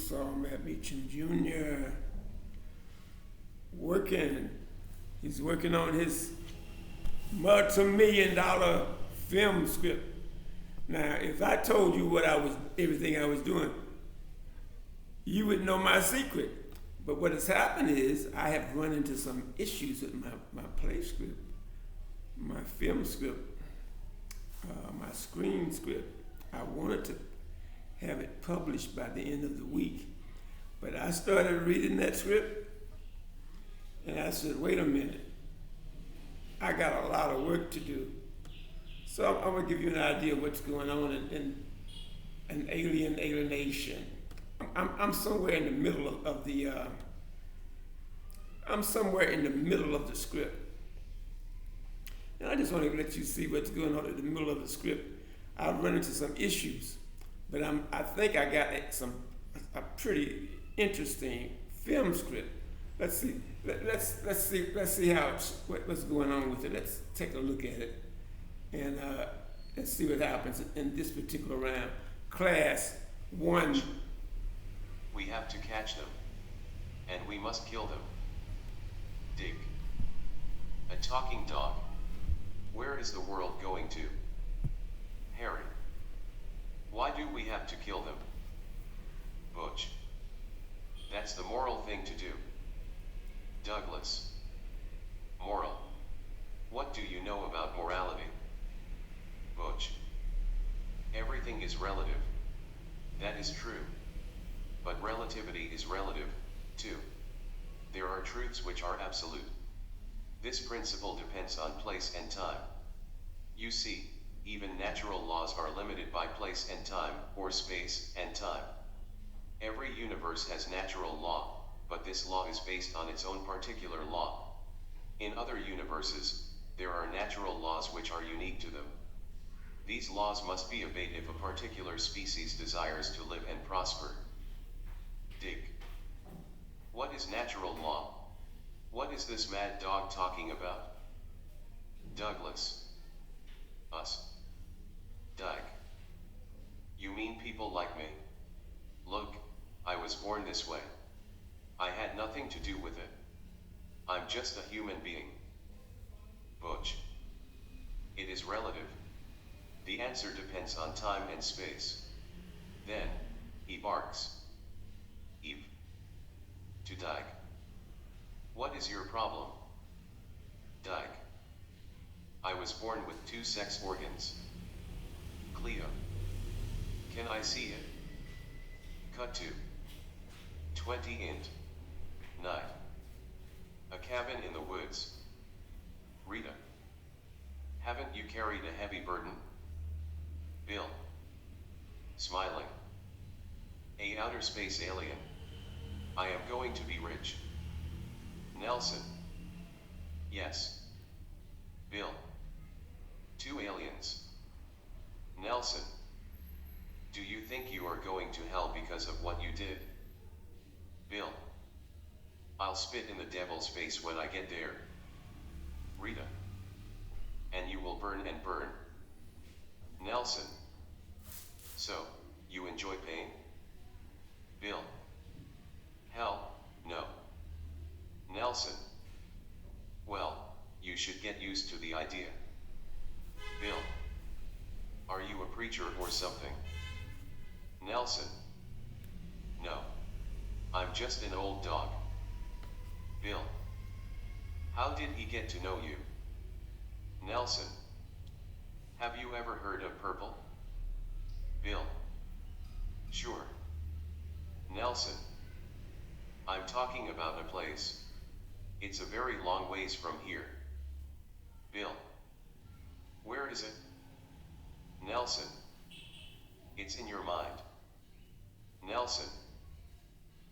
saw him at Meacham Jr. working. He's working on his multi-million-dollar film script. Now, if I told you everything I was doing, you would know my secret. But what has happened is I have run into some issues with my play script, my film script, my screen script. I wanted to have it published by the end of the week. But I started reading that script and I said, wait a minute, I got a lot of work to do. So I'm gonna give you an idea of what's going on in Alien Alienation. I'm somewhere in the middle of the script. And I just want to let you see what's going on in the middle of the script. I've run into some issues, but I think I got a pretty interesting film script. Let's see what's going on with it. Let's take a look at it, and let's see what happens in this particular round. Class 1. We have to catch them, and we must kill them. Dig. A talking dog. Where is the world going to? Harry. Why do we have to kill them? Butch. That's the moral thing to do. Douglas. Moral. What do you know about morality? Butch. Everything is relative. That is true. But relativity is relative, too. There are truths which are absolute. This principle depends on place and time. You see, even natural laws are limited by place and time, or space and time. Every universe has natural law, but this law is based on its own particular law. In other universes, there are natural laws which are unique to them. These laws must be obeyed if a particular species desires to live and prosper. Dig. What is natural law? What is this mad dog talking about? Douglas. Us. Dyke. You mean people like me? Look, I was born this way. I had nothing to do with it. I'm just a human being. Butch. It is relative. The answer depends on time and space. Then, he barks. Eve. To Dyke. What is your problem? Dyke. I was born with 2 sex organs. Cleo. Can I see it? Cut to 20 int. Night. A cabin in the woods. Rita. Haven't you carried a heavy burden? Bill. Smiling. A outer space alien. I am going to be rich. Nelson. Yes. Bill. 2 aliens. Nelson. Do you think you are going to hell because of what you did? Bill. I'll spit in the devil's face when I get there. Rita. And you will burn and burn. Nelson. So, you enjoy pain? Bill. Hell, no. Nelson. Well, you should get used to the idea. Bill. Are you a preacher or something? Nelson. No. I'm just an old dog. Bill. How did he get to know you? Nelson. Have you ever heard of purple? Bill. Sure. Nelson. I'm talking about a place. It's a very long ways from here. Bill. Where is it? Nelson. It's in your mind. Nelson.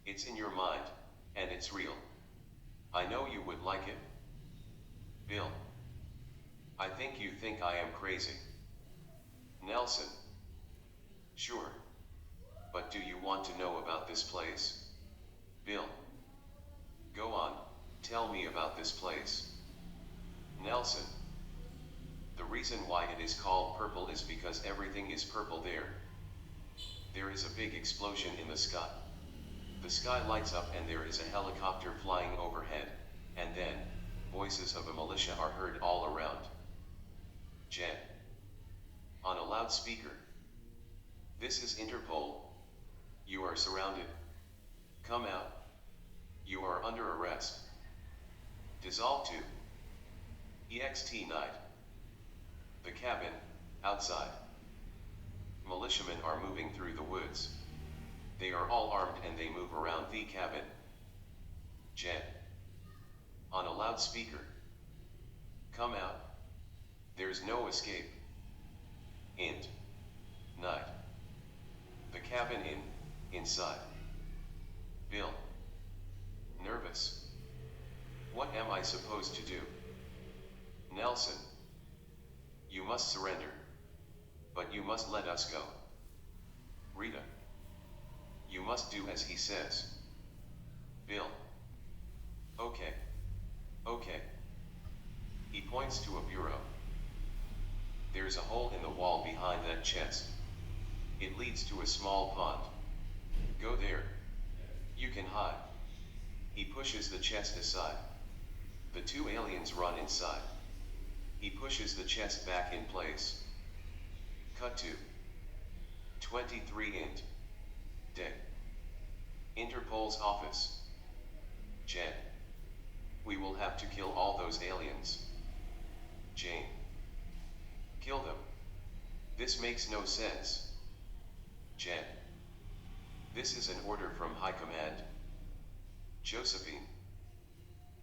It's in your mind, and it's real. I know you would like it. Bill. I think you think I am crazy. Nelson. Sure. But do you want to know about this place? Bill. Go on, tell me about this place. Nelson. The reason why it is called purple is because everything is purple there. There is a big explosion in the sky. The sky lights up and there is a helicopter flying overhead, and then, voices of a militia are heard all around. Jen. On a loudspeaker. This is Interpol. You are surrounded. Come out. You are under arrest. Dissolve to EXT night. The cabin, outside. Militiamen are moving through the woods. They are all armed and they move around the cabin. Jen. On a loudspeaker. Come out. There's no escape. Int. Night. The cabin inside. Bill. Nervous. What am I supposed to do? Nelson. You must surrender. But you must let us go. Rita. You must do as he says. Bill. Okay. Okay. He points to a bureau. There's a hole in the wall behind that chest. It leads to a small pond. Go there. You can hide. He pushes the chest aside. The two aliens run inside. He pushes the chest back in place. Cut to 23 int. Day. Interpol's office. Jen. We will have to kill all those aliens. Jane. Kill them. This makes no sense. Jen. This is an order from High Command. Josephine.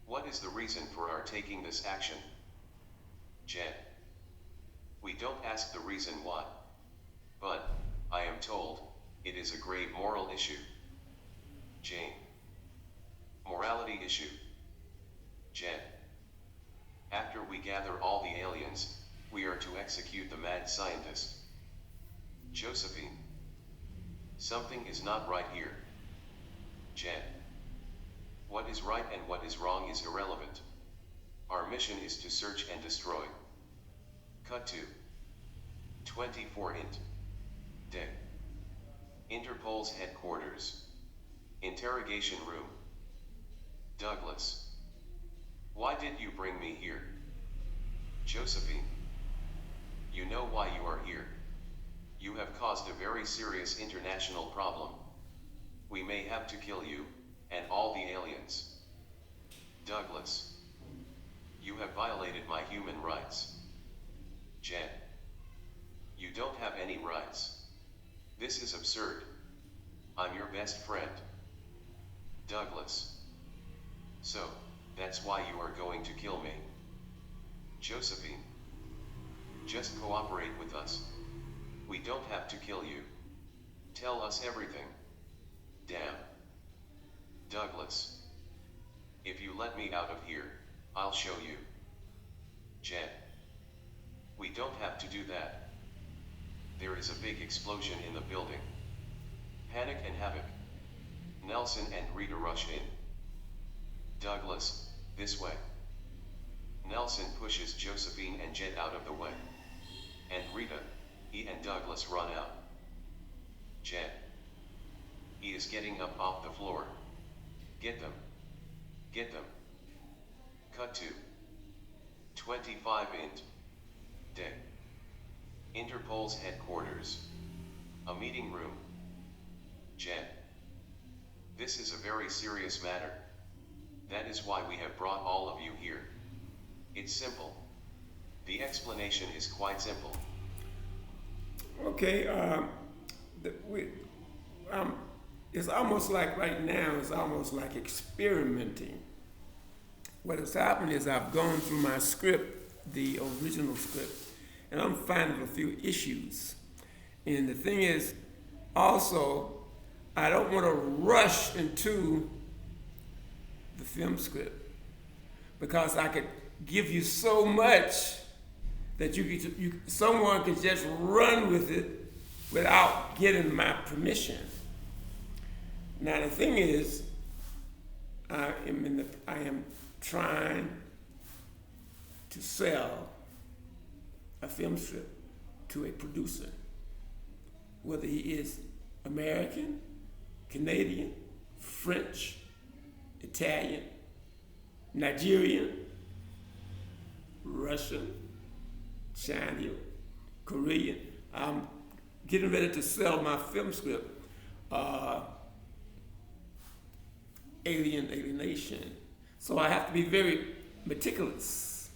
What is the reason for our taking this action? Jen. We don't ask the reason why. But, I am told, it is a grave moral issue. Jane. Morality issue. Jen. After we gather all the aliens, we are to execute the mad scientist. Josephine. Something is not right here. Jen. What is right and what is wrong is irrelevant. Our mission is to search and destroy. Cut to 24 int. Day. Interpol's headquarters. Interrogation room. Douglas. Why did you bring me here? Josephine. You know why you are here. You have caused a very serious international problem. We may have to kill you, and all the aliens. Douglas. You have violated my human rights. Jen. You don't have any rights. This is absurd. I'm your best friend. Douglas. So, that's why you are going to kill me. Josephine. Just cooperate with us. We don't have to kill you. Tell us everything. Damn. Douglas. If you let me out of here, I'll show you. Jen. We don't have to do that. There is a big explosion in the building. Panic and havoc. Nelson and Rita rush in. Douglas, this way. Nelson pushes Josephine and Jen out of the way. And Rita, he and Douglas run out. Jen. He is getting up off the floor. Get them. Get them. Cut to 25 int. Day. Interpol's headquarters. A meeting room. Jen. This is a very serious matter. That is why we have brought all of you here. It's simple. The explanation is quite simple. Okay, it's almost like right now, it's almost like experimenting. What has happened is I've gone through my script, the original script, and I'm finding a few issues. And the thing is, also, I don't want to rush into the film script because I could give you so much that someone could just run with it without getting my permission. Now the thing is, I am trying to sell a film script to a producer, whether he is American, Canadian, French, Italian, Nigerian, Russian, Chinese, Korean. I'm getting ready to sell my film script, Alien Alienation. So I have to be very meticulous.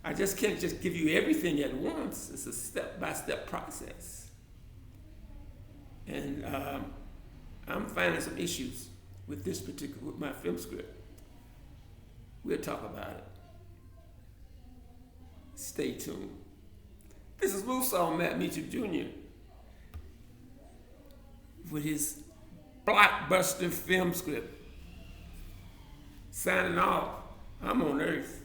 I just can't just give you everything at once. It's a step-by-step process. And I'm finding some issues with with my film script. We'll talk about it. Stay tuned. This is Musa Matt Mitchell Jr. with his blockbuster film script. Signing off. I'm on Earth.